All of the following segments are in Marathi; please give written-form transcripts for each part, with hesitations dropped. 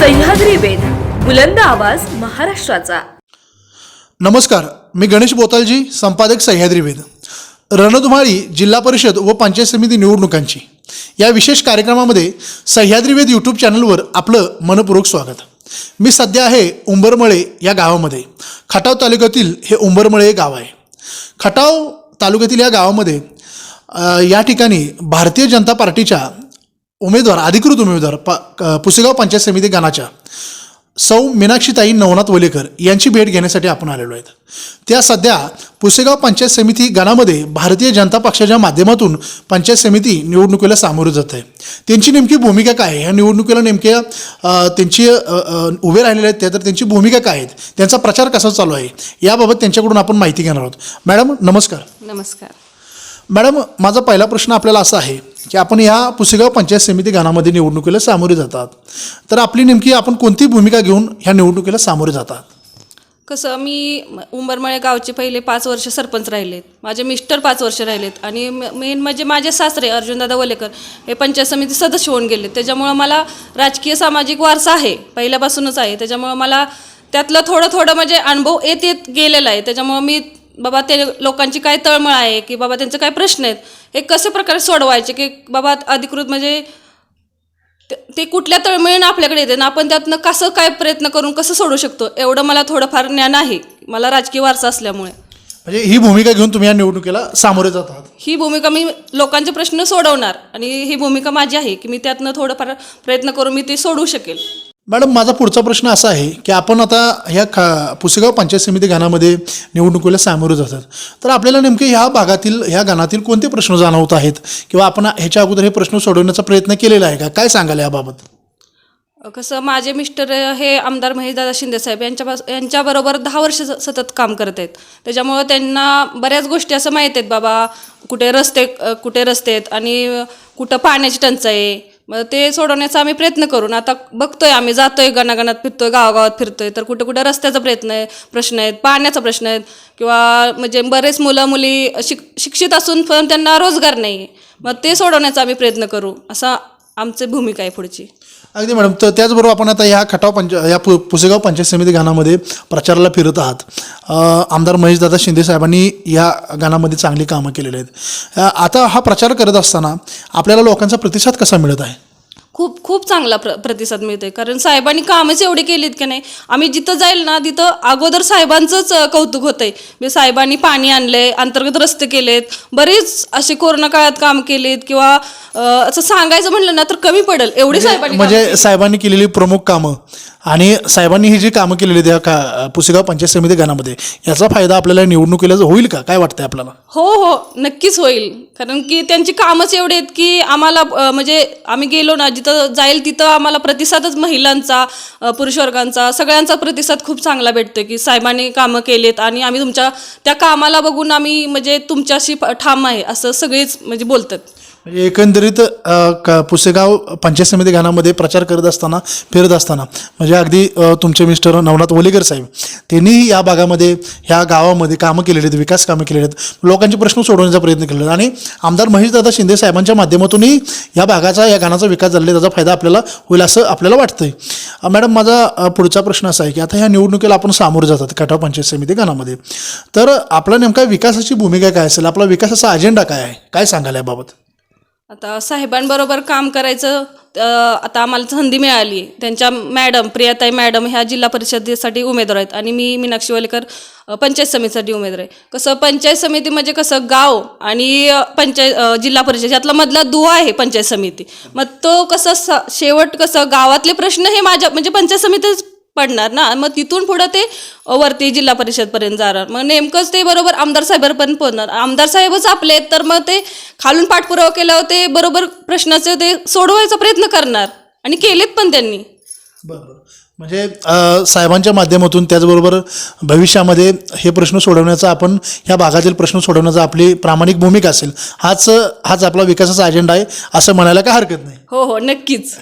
सह्याद्री वेद बुलंद आवाज महाराष्ट्राचा। नमस्कार, मी गणेश बोतालजी, संपादक सह्याद्री वेद। रणधुमाळी जिल्हा परिषद व पंचायत समिती निवडणुकांची या विशेष कार्यक्रमामध्ये सह्याद्री वेद यूट्यूब चॅनलवर आपलं मनपूर्वक स्वागत। मी सध्या आहे उंबरमळे या गावामध्ये। खटाव तालुक्यातील हे उंबरमळे गाव आहे। खटाव तालुक्यातील या गावामध्ये या ठिकाणी भारतीय जनता पार्टीच्या उमेदवार, अधिकृत उमेदवार पुसेगाव पंचायत समिती गणाच्या सौ मीनाक्षीताई नवनाथ वलेकर यांची भेट घेण्यासाठी आपण आलेलो आहेत। त्या सध्या पुसेगाव पंचायत समिती गणामध्ये भारतीय जनता पक्षाच्या माध्यमातून पंचायत समिती निवडणुकीला सामोरे जात आहे। त्यांची नेमकी भूमिका काय आहे, ह्या निवडणुकीला नेमक्या त्यांची उभे राहिलेले आहेत त्या, तर त्यांची भूमिका काय आहे, त्यांचा प्रचार कसा चालू आहे, याबाबत त्यांच्याकडून आपण माहिती घेणार आहोत। मॅडम नमस्कार। नमस्कार मॅडम, माझा पहिला प्रश्न आपल्याला असा आहे की आपण या पुसेगाव पंचायत समिती गणामध्ये निवडणुकीला सामोरे जातात, तर आपली नेमकी आपण कोणती भूमिका घेऊन ह्या निवडणुकीला सामोरे जातात? कसं, मी उंबरमळे गावचे पहिले 5 वर्ष सरपंच राहिलेत, माझे मिस्टर 5 वर्ष राहिलेत आणि मेन म्हणजे माझे सासरे अर्जुनदादा वलेकर हे पंचायत समिती सदस्य होऊन गेले। त्याच्यामुळं मला राजकीय सामाजिक वारसा आहे, पहिल्यापासूनच आहे। त्याच्यामुळं मला त्यातलं थोडं म्हणजे अनुभव येत गेलेला आहे। त्याच्यामुळं मी बाबा ते लोकांची काय तळमळ आहे की बाबा त्यांचे काय प्रश्न आहेत, हे कसे प्रकारे सोडवायचे, की बाबा अधिकृत म्हणजे ते कुठल्या तळमळीनं आपल्याकडे येते ना, आपण त्यातनं कसं काय प्रयत्न करून कसं सोडू शकतो, एवढं मला थोडंफार ज्ञान आहे, मला राजकीय वारसा असल्यामुळे। म्हणजे ही भूमिका घेऊन तुम्ही या निवडणुकीला सामोरे जातात? ही भूमिका, मी लोकांचे प्रश्न सोडवणार आणि ही भूमिका माझी आहे की मी त्यातनं थोडंफार प्रयत्न करून मी ते सोडवू शकेल। मॅडम, माझा पुढचा प्रश्न असा आहे की आपण आता ह्या पुसेगाव पंचायत समिती गणामध्ये निवडणुकीला सामोरे जातात, तर आपल्याला नेमके ह्या भागातील, ह्या गणातील कोणते प्रश्न जाणवत आहेत किंवा आपण ह्याच्या अगोदर हे प्रश्न सोडवण्याचा प्रयत्न केलेला आहे का, काय सांगाल याबाबत? कसं, माझे मिस्टर हे आमदार महेशदादा शिंदेसाहेब यांच्याबरोबर 10 वर्ष सतत काम करत आहेत। त्याच्यामुळं त्यांना बऱ्याच गोष्टी असं माहीत आहेत, बाबा कुठे रस्ते आहेत आणि कुठं पाण्याची टंचाई, मग ते सोडवण्याचा आम्ही प्रयत्न करून आता बघतोय, आम्ही जातोय, गणागणात फिरतोय, गावागावात फिरतोय, तर कुठं रस्त्याचा प्रश्न आहेत, पाण्याचा प्रश्न आहेत, किंवा म्हणजे बरेच मुलं मुली शिक्षित असून पण त्यांना रोजगार नाही आहे, मग ते सोडवण्याचा आम्ही प्रयत्न करू, असा आमची भूमिका आहे पुढची। अगदी मॅडम, तर त्याचबरोबर आपण आता ह्या या पुसेगाव पंचायत समिती गणामध्ये प्रचाराला फिरत आहात। आमदार महेशदादा शिंदे साहेबांनी या गणामध्ये चांगली कामं केलेली आहेत। आता हा प्रचार करत असताना आपल्याला लोकांचा प्रतिसाद कसा मिळत आहे? खूप चांगला प्रतिसाद मिळतोय, कारण साहेबांनी कामच एवढी केलीत की नाही, आम्ही जिथं जाईल ना तिथं अगोदर साहेबांचंच कौतुक होतंय। म्हणजे साहेबांनी पाणी आणलंय, अंतर्गत रस्ते केलेत, बरेच असे कोरोना काळात काम केलेत, किंवा असं सांगायचं म्हणलं ना तर कमी पडेल एवढी साहेबांनी म्हणजे साहेबांनी केलेली प्रमुख कामं आणि साहेबांनी ही जी कामं केलेली त्या पुसेगाव पंचायत समिती गणामध्ये, याचा फायदा आपल्याला निवडणुकीला होईल का, काय वाटतंय आपल्याला? हो नक्कीच होईल, कारण की त्यांची कामच एवढी आहेत की आम्हाला म्हणजे आम्ही गेलो ना जिथं जाईल तिथं आम्हाला प्रतिसादच, महिलांचा, पुरुष वर्गांचा, सगळ्यांचा प्रतिसाद खूप चांगला भेटतोय की साहेबांनी कामं केलेत आणि आम्ही तुमच्या त्या कामाला बघून आम्ही म्हणजे तुमच्याशी ठाम आहे असं सगळेच म्हणजे बोलतात। म्हणजे एकंदरीत पुसेगाव पंचायत समिती गणामध्ये प्रचार करत असताना, फिरत असताना म्हणजे अगदी तुमचे मिस्टर नवनाथ वलेकर साहेब त्यांनीही या भागामध्ये, ह्या गावामध्ये कामं केलेली आहेत, विकास कामं केलेली आहेत, लोकांचे प्रश्न सोडवण्याचा प्रयत्न केलेला आहे आणि आमदार महेशदादा शिंदे साहेबांच्या माध्यमातूनही या भागाचा, या गाण्याचा विकास झालेला, त्याचा फायदा आपल्याला होईल असं आपल्याला वाटतंय। मॅडम, माझा पुढचा प्रश्न असा आहे की आता ह्या निवडणुकीला आपण सामोरे जातात खटाव पंचायत समिती गणामध्ये, तर आपला नेमका विकासाची भूमिका काय असेल, आपला विकासाचा अजेंडा काय आहे, काय सांगाल याबाबत? आता साहेबांबरोबर काम करायचं आता आम्हाला संधी मिळाली, त्यांच्या मॅडम प्रियाताई मॅडम ह्या जिल्हा परिषदेसाठी उमेदवार आहेत आणि मी मीनाक्षी वलेकर पंचायत समितीसाठी उमेदवार आहे। कसं, पंचायत समिती म्हणजे कसं गाव आणि जिल्हा परिषद यातला मधला दुवा आहे पंचायत समिती, मग तो कसं शेवट कसं गावातले प्रश्न हे माझ्या म्हणजे पंचायत समितीच पडणार ना, मग तिथून पुढं ते वरती जिल्हा परिषदपर्यंत जाणार, मग नेमकंच ते बरोबर आमदार साहेबांपर्यंत पोहोचणार, आमदार साहेबच आपले तर मग ते खालून पाठपुरावा केल्यावर ते बरोबर प्रश्नाचे ते सोडवायचा प्रयत्न करणार आणि केलेत पण त्यांनी। बरोबर, म्हणजे साहेबांच्या माध्यमातून त्याचबरोबर भविष्यामध्ये हे प्रश्न सोडवण्याचा, आपण ह्या भागातील प्रश्न सोडवण्याचा आपली प्रामाणिक भूमिका असेल, हाच आपला विकासाचा अजेंडा आहे असं म्हणायला काय हरकत नाही? हो नक्कीच।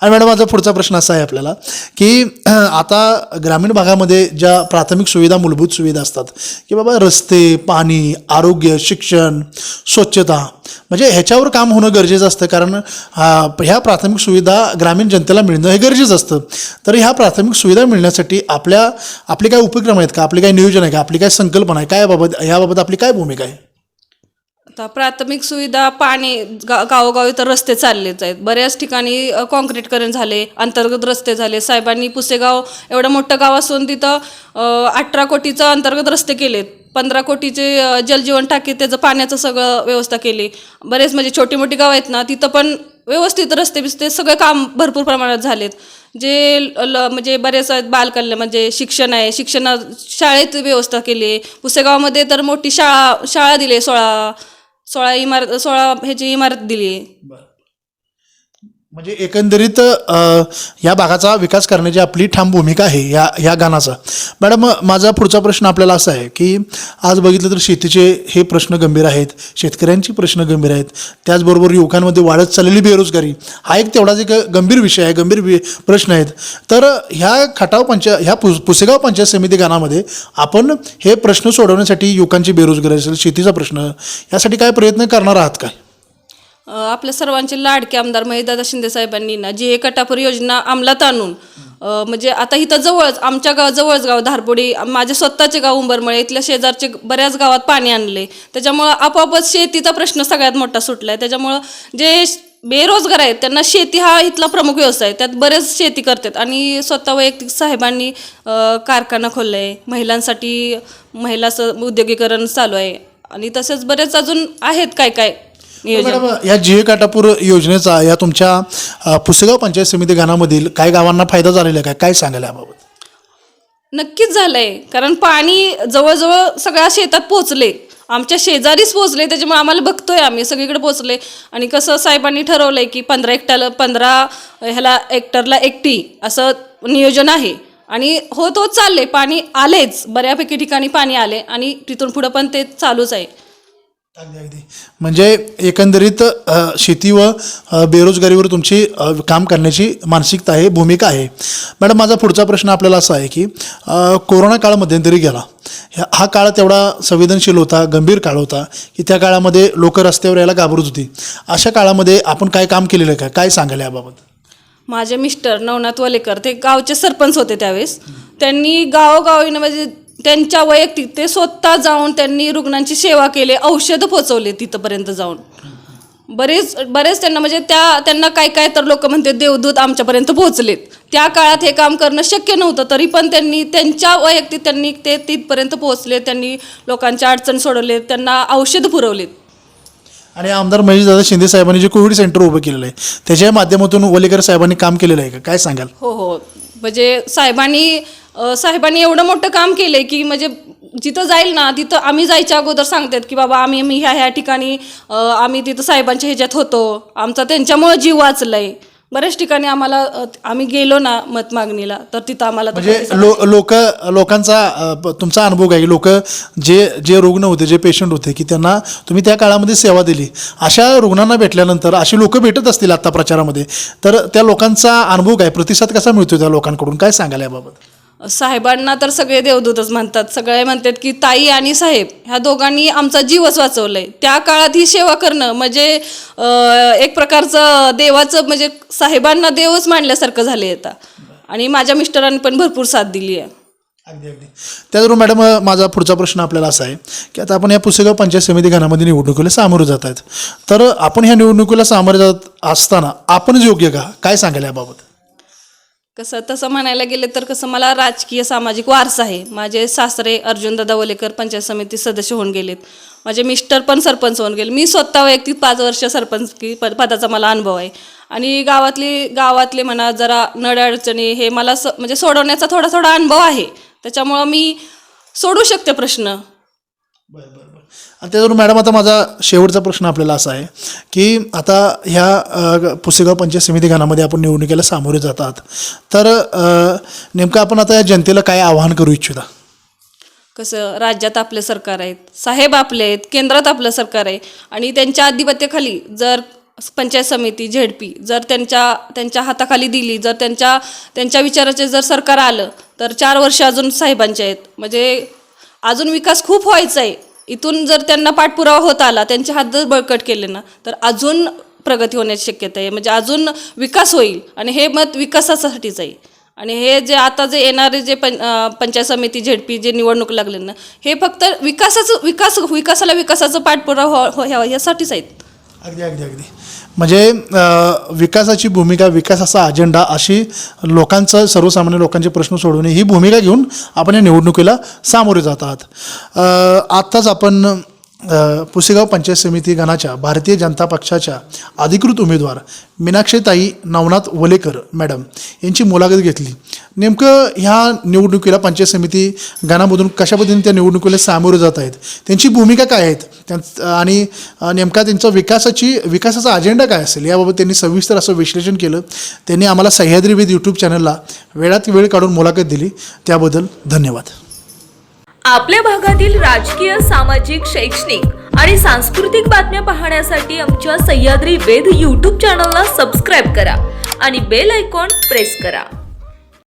आणि मॅडम माझा पुढचा प्रश्न असा आहे आपल्याला की आता ग्रामीण भागामध्ये ज्या प्राथमिक सुविधा मूलभूत सुविधा असतात की बाबा रस्ते, पाणी, आरोग्य, शिक्षण, स्वच्छता, म्हणजे ह्याच्यावर काम होणं गरजेचं असतं, कारण ह्या प्राथमिक सुविधा ग्रामीण जनतेला मिळणं हे गरजेचं असतं. तर ह्या प्राथमिक सुविधा मिळण्यासाठी आपले काय उपक्रम आहेत का, आपले काय नियोजन आहे का, आपली काय संकल्पना आहे, काय याबाबत आपली काय भूमिका आहे? आता प्राथमिक सुविधा, पाणी, गावोगावी तर रस्ते चाललेच आहेत. बऱ्याच ठिकाणी कॉन्क्रीटकरण झाले, अंतर्गत रस्ते झाले. साहेबांनी पुसेगाव एवढं मोठं गाव असून तिथं 18 कोटीचं अंतर्गत रस्ते केलेत. 15 कोटीचे जलजीवन टाकी त्याचं पाण्याचं सगळं व्यवस्था केली. बरेच म्हणजे छोटी मोठी गाव आहेत ना, तिथं पण व्यवस्थित रस्ते बिस्ते सगळं काम भरपूर प्रमाणात झालेत. जे म्हणजे बरेच बालकल्याण म्हणजे शिक्षण आहे, शाळेत व्यवस्था केली आहे. पुसेगावमध्ये तर मोठी शाळा दिली, 16 ह्याची इमारत दिली आहे. म्हणजे एकंदरीत या भागाचा विकास करण्याची आपली ठाम भूमिका आहे या गानाचा. मॅडम माझा पुढचा प्रश्न आपल्याला असा आहे की आज बघितलं तर शेतीचे हे प्रश्न गंभीर आहेत, शेतकऱ्यांची प्रश्न गंभीर आहेत, त्याचबरोबर युवकांमध्ये वाढत चाललेली बेरोजगारी हा एक तेवढाच एक गंभीर विषय आहे, गंभीर प्रश्न आहेत. तर ह्या पुसेगाव पंचायत समिती गानामध्ये आपण हे प्रश्न सोडवण्यासाठी युवकांची बेरोजगारी असेल, शेतीचा प्रश्न, यासाठी काय प्रयत्न करणार आहात काय? आपल्या सर्वांचे लाडके आमदार महेशदादा शिंदे साहेबांनी ना जी कटापूर योजना अंमलात आणून म्हणजे आता इथं जवळच आमच्या जवळच गाव धारपुडी, माझे स्वतःचे गाव उंबरमळे, इथल्या शेजारचे बऱ्याच गावात पाणी आणले. त्याच्यामुळं आपोआपच शेतीचा प्रश्न सगळ्यात मोठा सुटला आहे. त्याच्यामुळं जे बेरोजगार आहेत त्यांना शेती हा इथला प्रमुख व्यवसाय आहे. त्यात बरेच शेती करतात आणि स्वतः वैयक्तिक साहेबांनी कारखाना खोलला आहे. महिलांसाठी महिला उद्योगीकरण चालू आहे आणि तसेच बरेच अजून आहेत काय मॅडम या जी काटापूर योजनेचा या तुमच्या पुसेगाव पंचायत समिती गानामधील काही गावांना फायदा झालेला आहे काय सांगायला याबाबत? नक्कीच झालंय, कारण पाणी जवळजवळ सगळ्या शेतात पोचले, आमच्या शेजारीच पोचले. त्याच्यामुळे आम्हाला बघतोय आम्ही सगळीकडे पोचले. आणि कसं साहेबांनी ठरवलंय की 15 हेक्टरला एकटी असं नियोजन आहे आणि होत चालले. पाणी आलेच, बऱ्यापैकी ठिकाणी पाणी आले आणि तिथून पुढं पण ते चालूच आहे. अगदी म्हणजे एकंदरीत शेती व बेरोजगारीवर तुमची काम करण्याची मानसिकता आहे, भूमिका आहे. मॅडम माझा पुढचा प्रश्न आपल्याला असा आहे की कोरोना काळ मध्यंतरी गेला, हा काळ तेवढा संवेदनशील होता, गंभीर काळ होता की त्या काळामध्ये लोक रस्त्यावर यायला घाबरत होती. अशा काळामध्ये आपण काय काम केलेलं आहे काय सांगायला याबाबत? माझे मिस्टर नवनाथ वलेकर ते गावचे सरपंच होते त्यावेळेस. त्यांनी गावोगावी म्हणजे त्यांच्या वैयक्तिक ते स्वतः जाऊन त्यांनी रुग्णांची सेवा केली, औषधं पोचवले तिथंपर्यंत जाऊन. बरेच त्यांना म्हणजे त्यांना काय तर लोक म्हणते देवदूत आमच्यापर्यंत पोहोचलेत. त्या काळात हे काम करणं शक्य नव्हतं, तरी पण त्यांनी त्यांच्या वैयक्तिक त्यांनी ते तिथपर्यंत पोहोचले. त्यांनी लोकांच्या अडचण सोडवले, त्यांना औषधं पुरवलेत. आणि आमदार महेशदादा शिंदे साहेबांनी जे कोविड सेंटर उभं केलेलं आहे त्याच्या माध्यमातून वलेकर साहेबांनी काम केलेलं आहे का काय सांगाल? हो म्हणजे साहेबांनी एवढं मोठं काम केलंय की म्हणजे जिथं जाईल ना तिथं आम्ही जायच्या अगोदर सांगतात की बाबा आम्ही ह्या ठिकाणी आम्ही तिथं साहेबांच्या ह्याच्यात होतो, आमचा त्यांच्यामुळे जीव वाचलाय. बऱ्याच ठिकाणी आम्ही गेलो ना मत मागणीला तर तिथं आम्हाला म्हणजे लोकांचा तुमचा अनुभव काय, लोक जे रुग्ण होते, जे पेशंट होते की त्यांना तुम्ही त्या काळामध्ये सेवा दिली, अशा रुग्णांना भेटल्यानंतर अशी लोक भेटत असतील आता प्रचारामध्ये, तर त्या लोकांचा अनुभव काय, प्रतिसाद कसा मिळतो त्या लोकांकडून काय सांगायला याबाबत? साहेबांना तर सगळे देवदूतच म्हणतात. सगळे म्हणतात की ताई आणि साहेब ह्या दोघांनी आमचा जीवच वाचवलाय. त्या काळात ही सेवा करणं म्हणजे एक प्रकारचं देवाचं म्हणजे साहेबांना देवच मानल्यासारखं झाले आता. आणि माझ्या मिस्टरांनी पण भरपूर साथ दिली आहे. अगदी त्याचबरोबर मॅडम माझा पुढचा प्रश्न आपल्याला असा आहे की आता आपण या पुसेगाव पंचायत समिती गानामध्ये निवडणुकीला सामोरे जात आहेत, तर आपण ह्या निवडणुकीला सामोरे जात असताना आपणच योग्य का काय सांगायला याबाबत? तसं म्हणायला गेले तर मला राजकीय सामाजिक वारसा आहे. माझे सासरे अर्जुनदादा वलेकर पंचायत समिती सदस्य होऊन गेलेत, माझे मिस्टर पण सरपंच होऊन गेले, मी स्वतः वैयक्तिक 5 वर्ष सरपंच पदाचा मला अनुभव आहे. आणि गावातले म्हणा जरा नडअडचणी हे मला म्हणजे सोडवण्याचा थोडा अनुभव आहे. त्याच्यामुळं मी सोडू शकते प्रश्न. आणि त्याच्यावरून मॅडम आता माझा शेवटचा प्रश्न आपल्याला असा आहे की आता ह्या पुसेगाव पंचायत समिती गानामध्ये आपण निवडणुकीला सामोरे जातात, तर नेमकं आपण आता या जनतेला काय आवाहन करू इच्छिता? कसं राज्यात आपले सरकार आहेत, साहेब आपले आहेत, केंद्रात आपलं सरकार आहे आणि त्यांच्या अधिपत्याखाली जर पंचायत समिती झेडपी जर त्यांच्या हाताखाली दिली, जर त्यांच्या विचाराचे जर सरकार आलं तर 4 वर्ष अजून साहेबांचे आहेत. म्हणजे अजून विकास खूप व्हायचा आहे. इथून जर त्यांना पाठपुरावा होत आला, त्यांचे हात जर बळकट केले ना, तर अजून प्रगती होण्याची शक्यता आहे. म्हणजे अजून विकास होईल आणि हे मत विकासासाठीच आहे. आणि हे जे आता जे येणारे जे पंचायत समिती झेडपी जे निवडणूक लागले ना, हे फक्त विकासाचा पाठपुरावा यासाठीच आहेत. अगदी म्हणजे विकासाची भूमिका, विकासाचा अजेंडा अशी लोकांचं, सर्वसामान्य लोकांचे प्रश्न सोडवणे ही भूमिका घेऊन आपण या निवडणुकीला सामोरे जात आहात. आत्ताच आपण पुसेगाव पंचायत समिती गणाच्या भारतीय जनता पक्षाच्या अधिकृत उमेदवार मीनाक्षीताई नवनाथ वलेकर मॅडम यांची मुलाखत घेतली. नेमकं ह्या निवडणुकीला पंचायत समिती गणामधून कशा पद्धतीने त्या निवडणुकीला सामोरे जात आहेत, त्यांची भूमिका काय आहेत आणि नेमका त्यांचा विकासाचा अजेंडा काय असेल याबाबत त्यांनी सविस्तर असं विश्लेषण केलं. त्यांनी आम्हाला सह्याद्री वेद यूट्यूब चॅनलला वेळात वेळ काढून मुलाखत दिली, त्याबद्दल धन्यवाद. आपल्या भागातील राजकीय, सामाजिक, शैक्षणिक आणि सांस्कृतिक बातम्या पाहण्यासाठी आमच्या सह्याद्री वेद यूट्यूब चॅनलला सबस्क्राईब करा आणि बेल आयकॉन प्रेस करा.